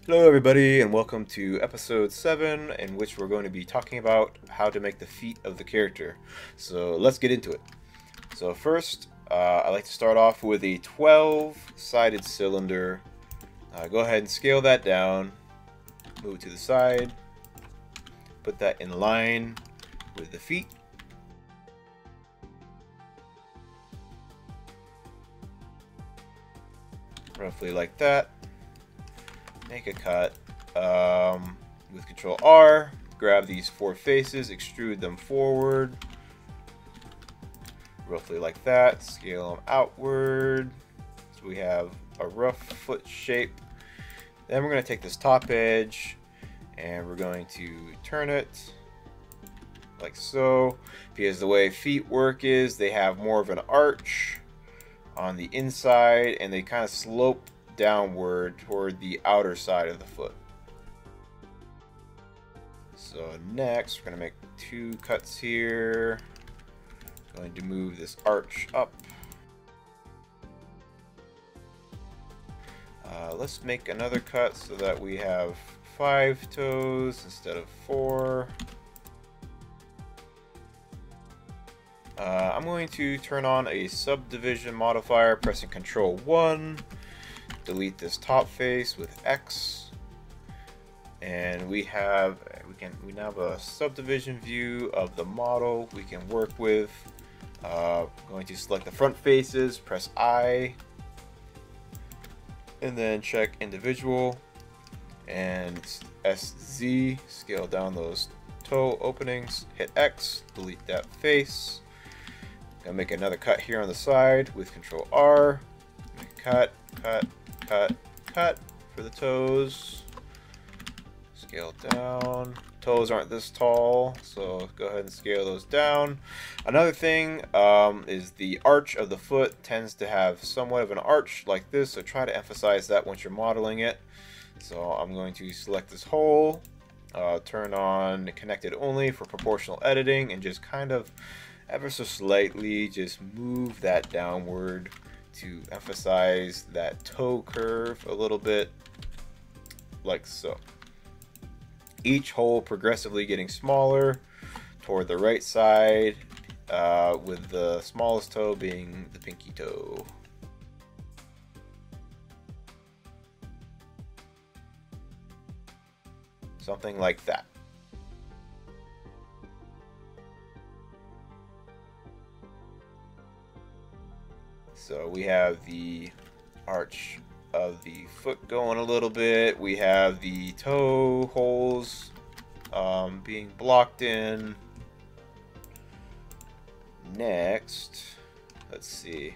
Hello everybody and welcome to episode 7, in which we're going to be talking about how to make the feet of the character. So let's get into it. So first, I like to start off with a 12-sided cylinder. Go ahead and scale that down, move to the side, put that in line with the feet. Roughly like that. Make a cut with Control R, grab these 4 faces, extrude them forward, roughly like that, scale them outward, so we have a rough foot shape. Then we're going to take this top edge and we're going to turn it like so, because the way feet work is they have more of an arch on the inside and they kind of slope downward toward the outer side of the foot. So next we're going to make 2 cuts here. Going to move this arch up. Let's make another cut so that we have 5 toes instead of 4. I'm going to turn on a subdivision modifier, pressing Control 1. Delete this top face with X, and we now have a subdivision view of the model we can work with. Going to select the front faces, press I, and then check individual and SZ, scale down those toe openings, hit X, delete that face. Gonna make another cut here on the side with Control R, make a cut, cut for the toes, scale down. Toes aren't this tall, so go ahead and scale those down. Another thing is the arch of the foot tends to have somewhat of an arch like this, so try to emphasize that once you're modeling it. So I'm going to select this hole, turn on connected only for proportional editing, and just kind of ever so slightly just move that downward to emphasize that toe curve a little bit, like so. Each hole progressively getting smaller toward the right side, with the smallest toe being the pinky toe. Something like that. So we have the arch of the foot going a little bit. We have the toe holes being blocked in. Next, let's see.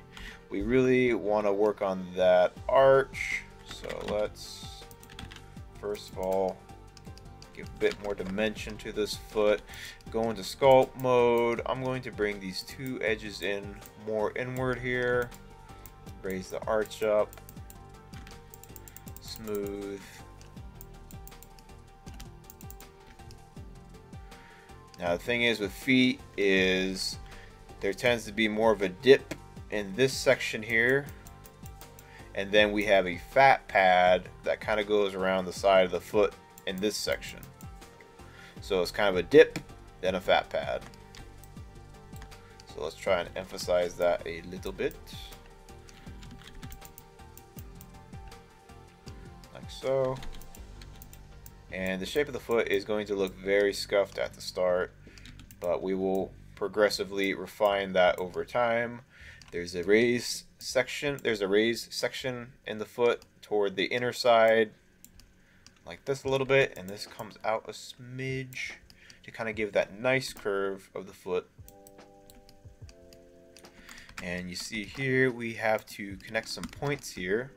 We really want to work on that arch. So let's first of all give a bit more dimension to this foot. Go into sculpt mode. I'm going to bring these 2 edges in more inward here. Raise the arch up. Smooth. Now the thing is with feet is there tends to be more of a dip in this section here, and then we have a fat pad that kind of goes around the side of the foot in this section. So it's kind of a dip, then a fat pad. So let's try and emphasize that a little bit. Like so. And the shape of the foot is going to look very scuffed at the start, but we will progressively refine that over time. There's a raised section in the foot toward the inner side, like this a little bit, and this comes out a smidge to kind of give that nice curve of the foot. And you see here we have to connect some points here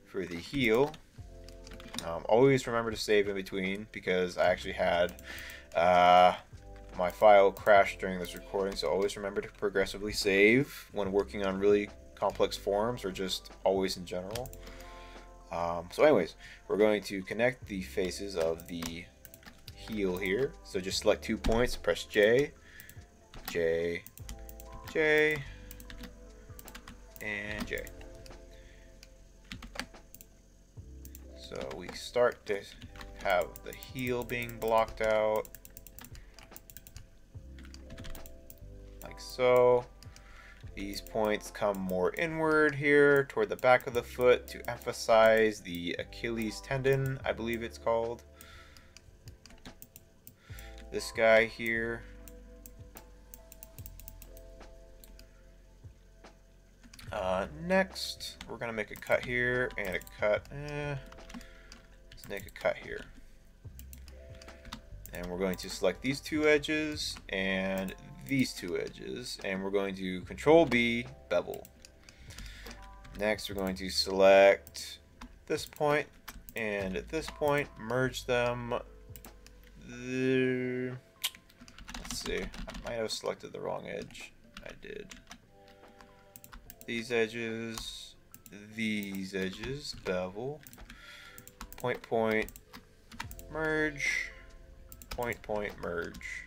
for the heel. Always remember to save in between, because I actually had my file crash during this recording, so always remember to progressively save when working on really complex forms, or just always in general. So anyways, we're going to connect the faces of the heel here. So just select 2 points, press J, J, J, and J. So we start to have the heel being blocked out, like so. These points come more inward here toward the back of the foot to emphasize the Achilles tendon, I believe it's called. This guy here. Next, we're going to make a cut here and a cut. Let's make a cut here. And we're going to select these two edges and these two edges, and we're going to Control B, bevel. Next, we're going to select this point and at this point, merge them. Let's see, I might have selected the wrong edge. I did. These edges, bevel, point, point, merge, point, point, merge.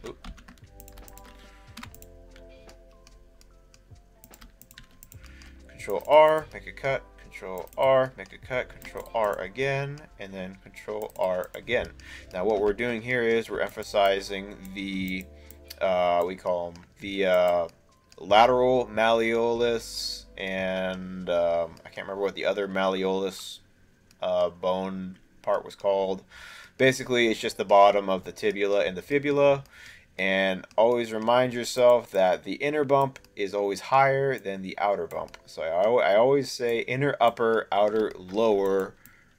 Oop. Control R, make a cut, Control R, make a cut, Control R again, and then Control R again. Now what we're doing here is we're emphasizing the, we call them the lateral malleolus, and I can't remember what the other malleolus bone part was called. Basically, it's just the bottom of the tibia and the fibula. And always remind yourself that the inner bump is always higher than the outer bump. So I always say inner upper, outer lower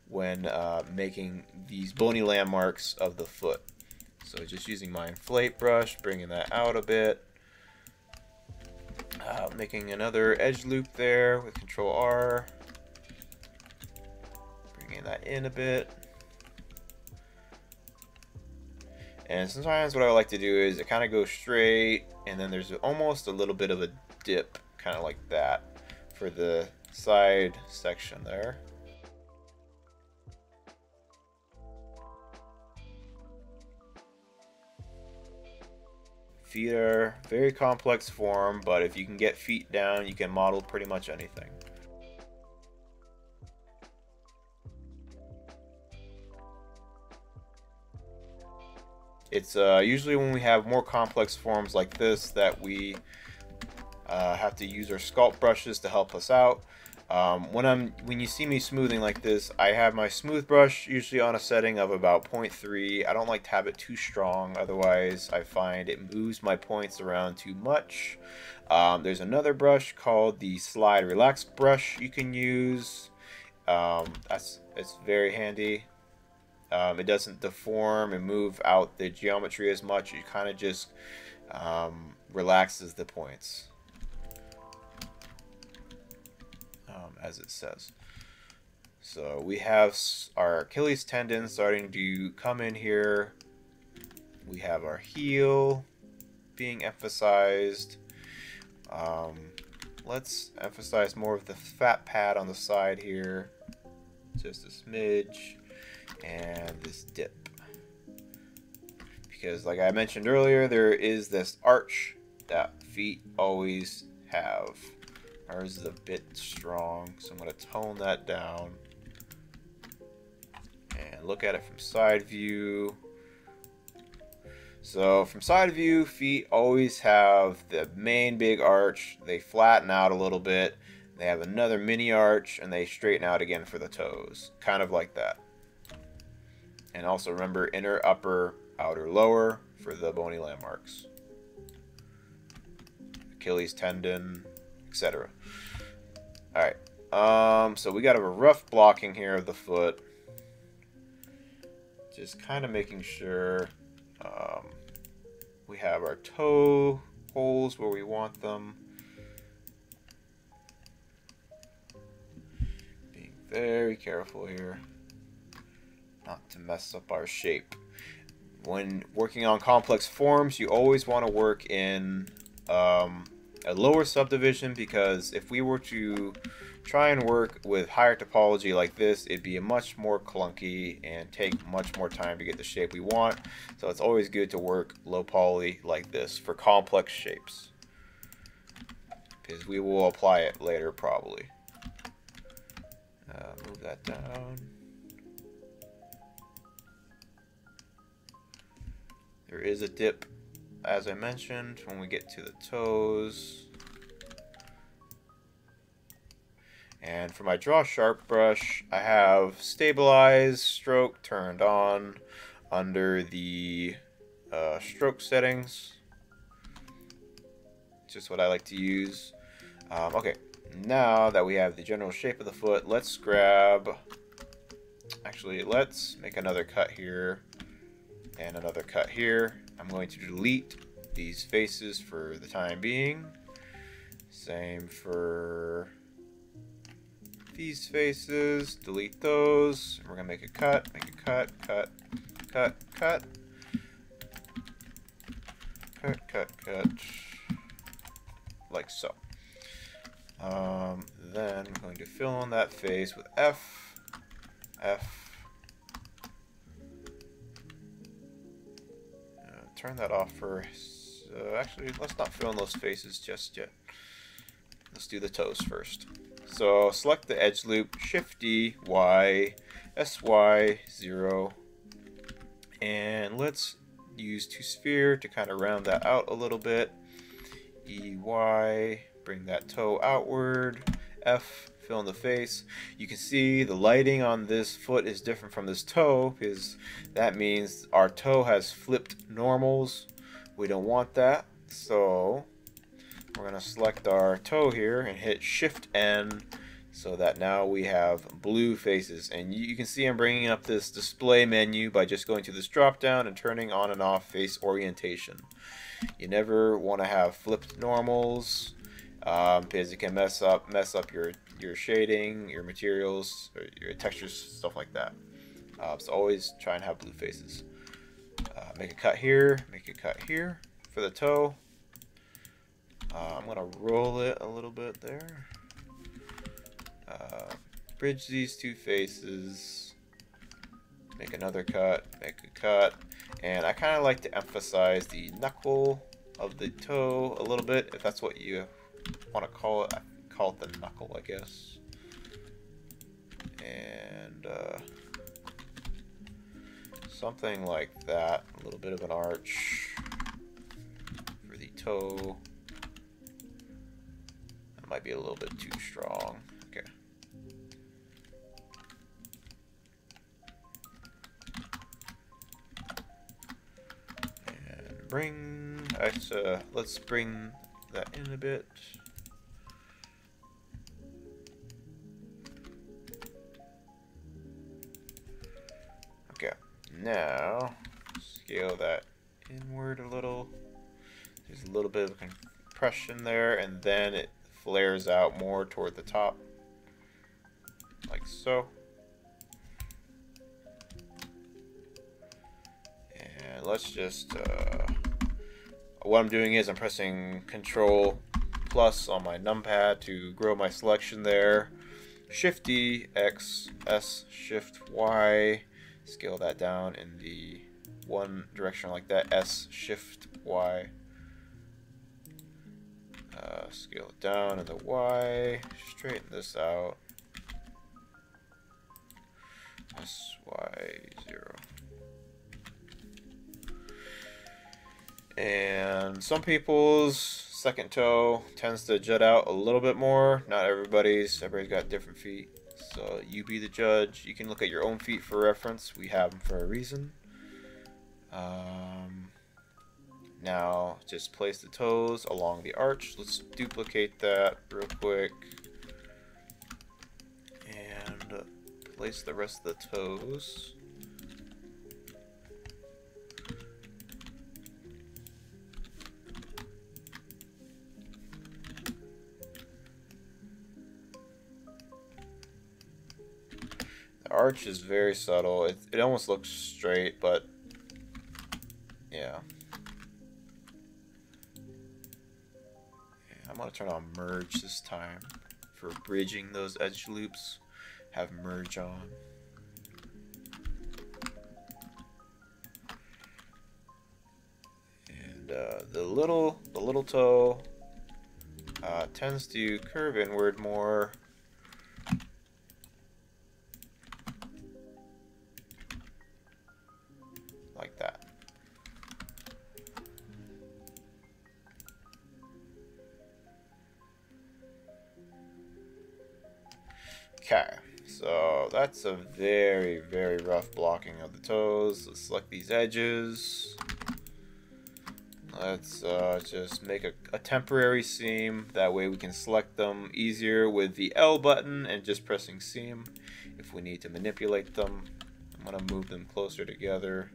when making these bony landmarks of the foot. So just using my inflate brush, bringing that out a bit. Making another edge loop there with Control R. Bringing that in a bit. And sometimes what I like to do is it kind of goes straight, and then there's almost a little bit of a dip, kind of like that, for the side section there. Feet are very complex form, but if you can get feet down, you can model pretty much anything. It's usually when we have more complex forms like this that we have to use our sculpt brushes to help us out. When you see me smoothing like this, I have my smooth brush usually on a setting of about 0.3. I don't like to have it too strong, otherwise I find it moves my points around too much. There's another brush called the Slide Relax brush you can use. It's very handy. It doesn't deform and move out the geometry as much. It kind of just relaxes the points, as it says. So we have our Achilles tendon starting to come in here. We have our heel being emphasized. Let's emphasize more of the fat pad on the side here, just a smidge. And this dip, because like I mentioned earlier, there is this arch that feet always have. Ours is a bit strong, so I'm going to tone that down and look at it from side view. So from side view, feet always have the main big arch. They flatten out a little bit, they have another mini arch, and they straighten out again for the toes, kind of like that. And also remember inner, upper, outer, lower for the bony landmarks. Achilles tendon, etc. Alright, so we got a rough blocking here of the foot. Just kind of making sure we have our toe holes where we want them. Being very careful here not to mess up our shape. When working on complex forms, you always want to work in a lower subdivision, because if we were to try and work with higher topology like this, it'd be much more clunky and take much more time to get the shape we want. So it's always good to work low poly like this for complex shapes, because we will apply it later probably. Move that down. There is a dip, as I mentioned, when we get to the toes. And for my draw sharp brush, I have stabilize stroke turned on under the stroke settings. Just what I like to use. Okay, now that we have the general shape of the foot, let's grab, actually let's make another cut here and another cut here. I'm going to delete these faces for the time being. Same for these faces, delete those. We're gonna make a cut, cut, cut, cut, like so. Then I'm going to fill in that face with F. Turn that off first. Actually, let's not fill in those faces just yet. Let's do the toes first. So select the edge loop, Shift D, Y, SY, 0, and let's use to sphere to kind of round that out a little bit. EY, bring that toe outward. F, fill in the face. You can see the lighting on this foot is different from this toe because that means our toe has flipped normals. We don't want that, so we're going to select our toe here and hit Shift N so that now we have blue faces. And you can see I'm bringing up this display menu by just going to this drop down and turning on and off face orientation. You never want to have flipped normals because it can mess up your shading, your materials, or your textures, stuff like that. So always try and have blue faces. Make a cut here, make a cut here for the toe. I'm gonna roll it a little bit there. Bridge these two faces. Make another cut, make a cut. And I kind of like to emphasize the knuckle of the toe a little bit, if that's what you want to call it. I call it the knuckle, I guess. And something like that. A little bit of an arch for the toe. That might be a little bit too strong. Okay. Let's bring that in a bit. Okay, now scale that inward a little. There's a little bit of compression there, and then it flares out more toward the top, like so. And let's just what I'm doing is I'm pressing Control plus on my numpad to grow my selection there. Shift D, X, S, Shift Y, scale that down in the one direction like that. S, Shift Y, scale it down in the Y, straighten this out. SY 0. And some people's second toe tends to jut out a little bit more. Not everybody's. Everybody's got different feet. So you be the judge. You can look at your own feet for reference. We have them for a reason. Now just place the toes along the arch. Let's duplicate that real quick. And place the rest of the toes. The arch is very subtle. It almost looks straight, but yeah. I'm going to turn on merge this time for bridging those edge loops. Have merge on. And the little toe tends to curve inward more. that's a very, very rough blocking of the toes. Let's select these edges. Let's just make a temporary seam. That way we can select them easier with the L button and just pressing seam if we need to manipulate them. I'm going to move them closer together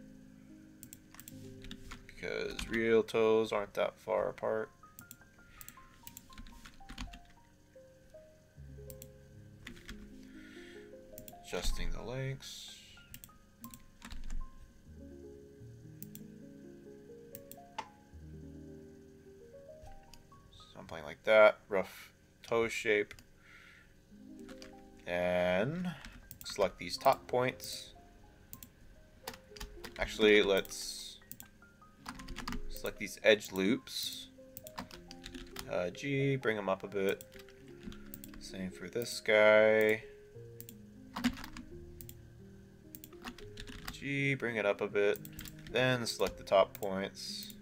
because real toes aren't that far apart. Adjusting the lengths. Something like that. Rough toe shape. And select these top points. Actually, let's select these edge loops. G, bring them up a bit. Same for this guy. G, bring it up a bit. Then select the top points.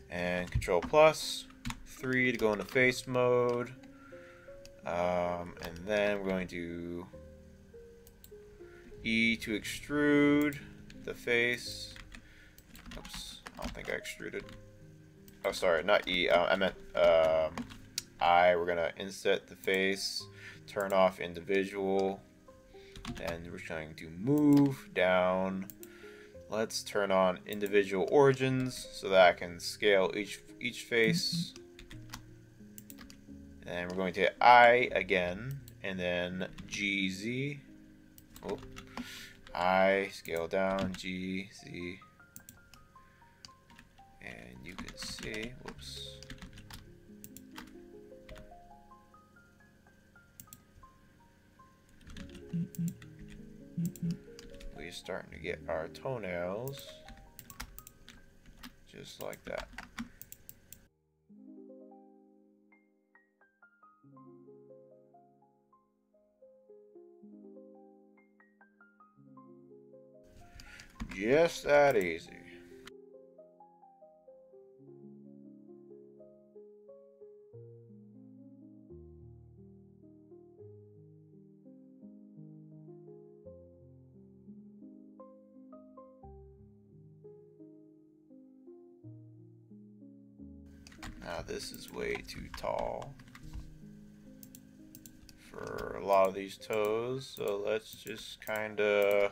And Control plus 3 to go into face mode. And then we're going to E to extrude the face. Oops, I don't think I extruded. Oh, sorry, not E. I meant I. We're gonna inset the face, turn off individual, and we're going to move down. Let's turn on individual origins so that I can scale each face. And we're going to hit I again, and then GZ. Oh, I, scale down, G, Z. And you can see, whoops. We're starting to get our toenails just like that. Just that easy. Now this is way too tall for a lot of these toes, so let's just kind of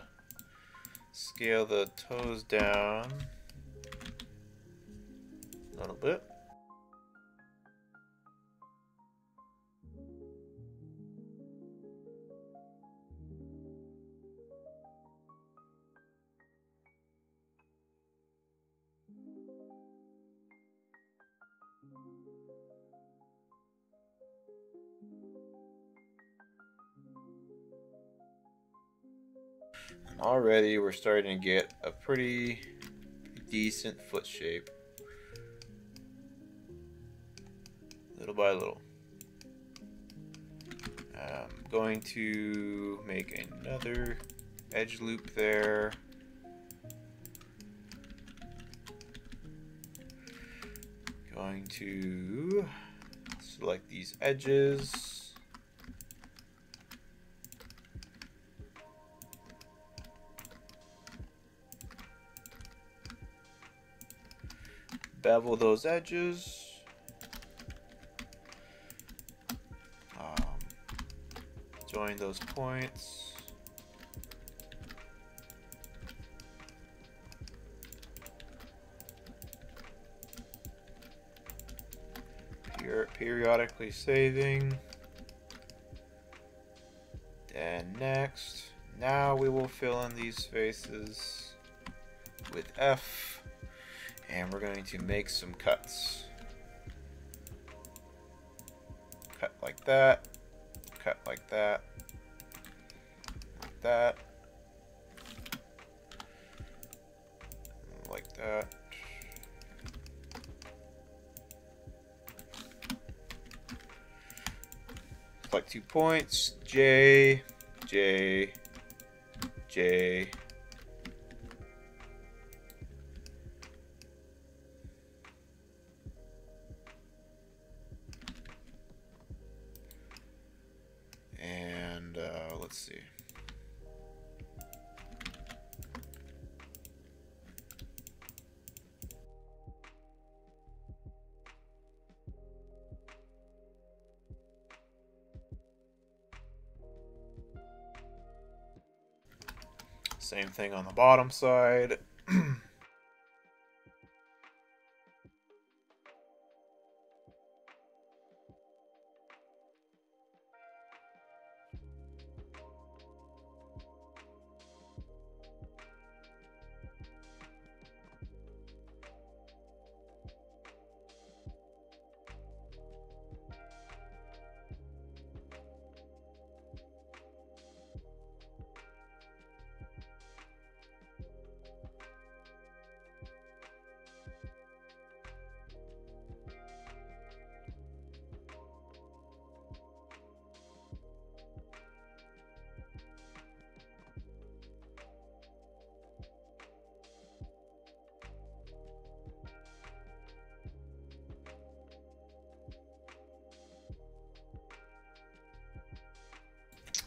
scale the toes down a little bit. And already we're starting to get a pretty decent foot shape. Little by little. I'm going to make another edge loop there. Going to select these edges. Bevel those edges. Join those points. Periodically saving. And next, now we will fill in these spaces with F, and we're going to make some cuts. Cut like that. Cut like that, like that, Select 2 points, J, J, J. Let's see. Same thing on the bottom side.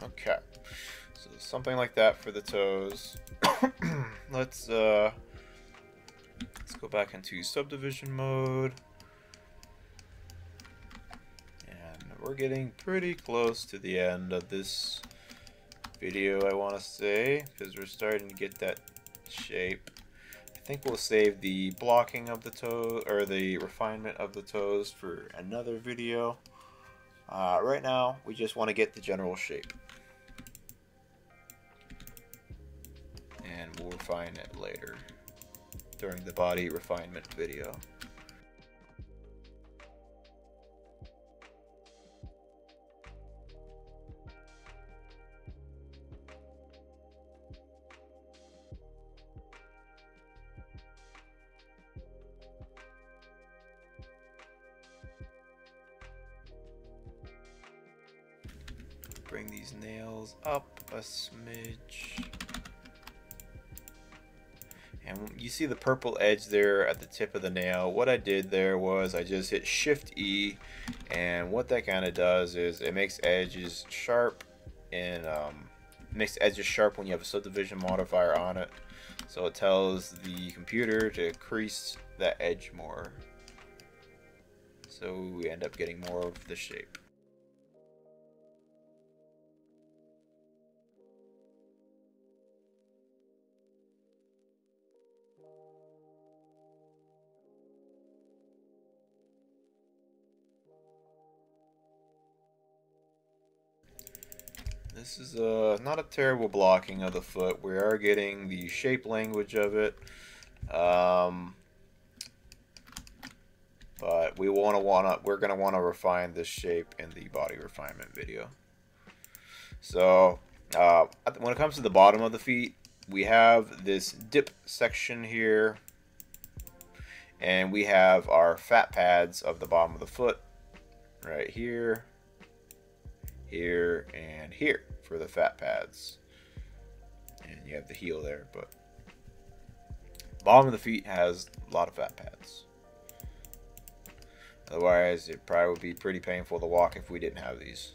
Okay, so something like that for the toes. Let's go back into subdivision mode, and we're getting pretty close to the end of this video, I want to say, because we're starting to get that shape. I think we'll save the blocking of the toe, or the refinement of the toes, for another video. Right now, we just want to get the general shape. And we'll refine it later during the body refinement video. Bring these nails up a smidge. And you see the purple edge there at the tip of the nail. What I did there was I just hit Shift E, and what that kind of does is it makes edges sharp, and makes edges sharp when you have a subdivision modifier on it. So it tells the computer to crease that edge more. So we end up getting more of the shape. This is not a terrible blocking of the foot. We are getting the shape language of it, but we're gonna want to refine this shape in the body refinement video. So when it comes to the bottom of the feet, we have this dip section here, and we have our fat pads of the bottom of the foot right here, here, and here for the fat pads, and you have the heel there, but bottom of the feet has a lot of fat pads. Otherwise, it probably would be pretty painful to walk if we didn't have these.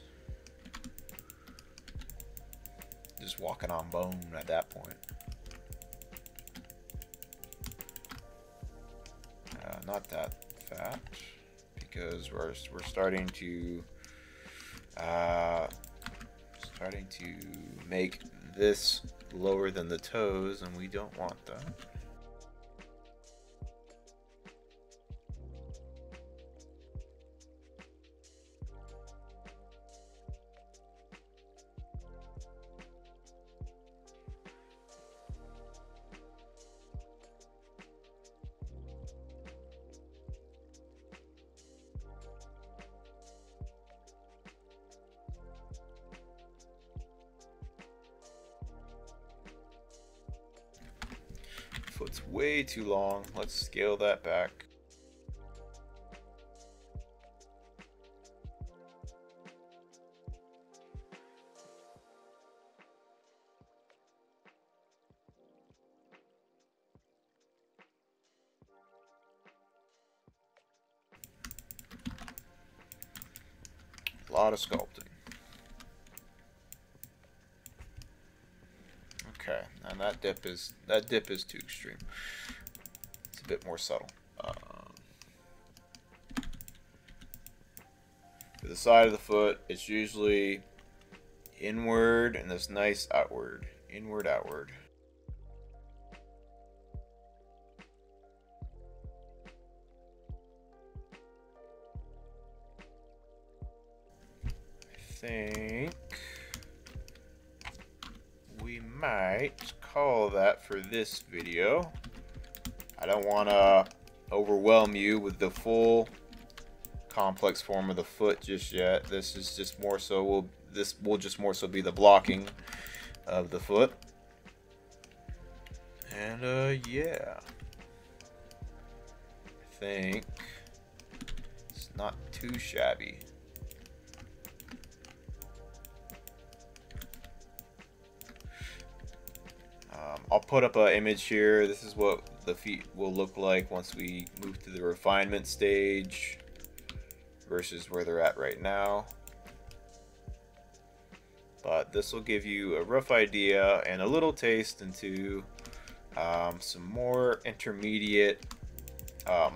Just walking on bone at that point. Not that fat, because we're starting to make this lower than the toes, and we don't want that. Foot's way too long. Let's scale that back. A lot of sculpting. Okay, and that dip is too extreme. It's a bit more subtle. For the side of the foot, it's usually inward and this nice outward, inward, outward. I think we might call that for this video. I don't want to overwhelm you with the full complex form of the foot just yet. This is just more so this will just more so be the blocking of the foot. And yeah, I think it's not too shabby. I'll put up an image here. This is what the feet will look like once we move to the refinement stage versus where they're at right now. But this will give you a rough idea and a little taste into some more intermediate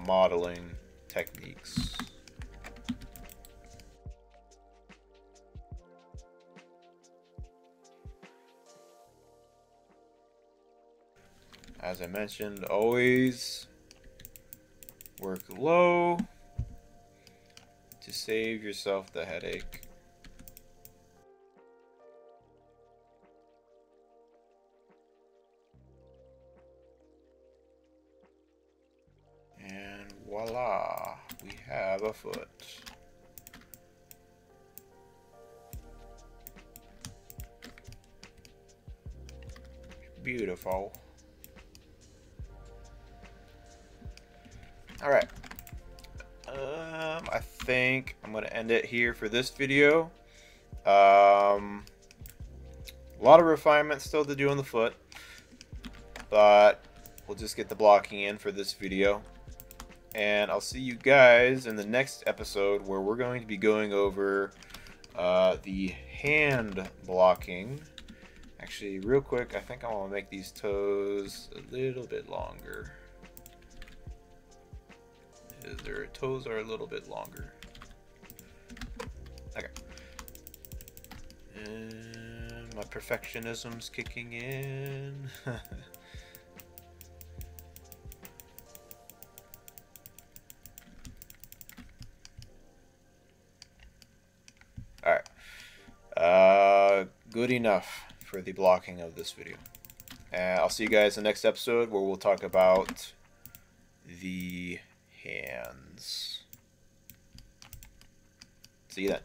modeling techniques. As I mentioned, always work low to save yourself the headache. And voila, we have a foot. Beautiful. All right. I think I'm gonna end it here for this video. A lot of refinement still to do on the foot, but we'll just get the blocking in for this video. And I'll see you guys in the next episode where we're going to be going over the hand blocking. Actually, real quick, I think I want to make these toes a little bit longer. Their toes are a little bit longer. Okay. And my perfectionism's kicking in. Alright. Good enough for the blocking of this video. And I'll see you guys in the next episode where we'll talk about the hands. See you then.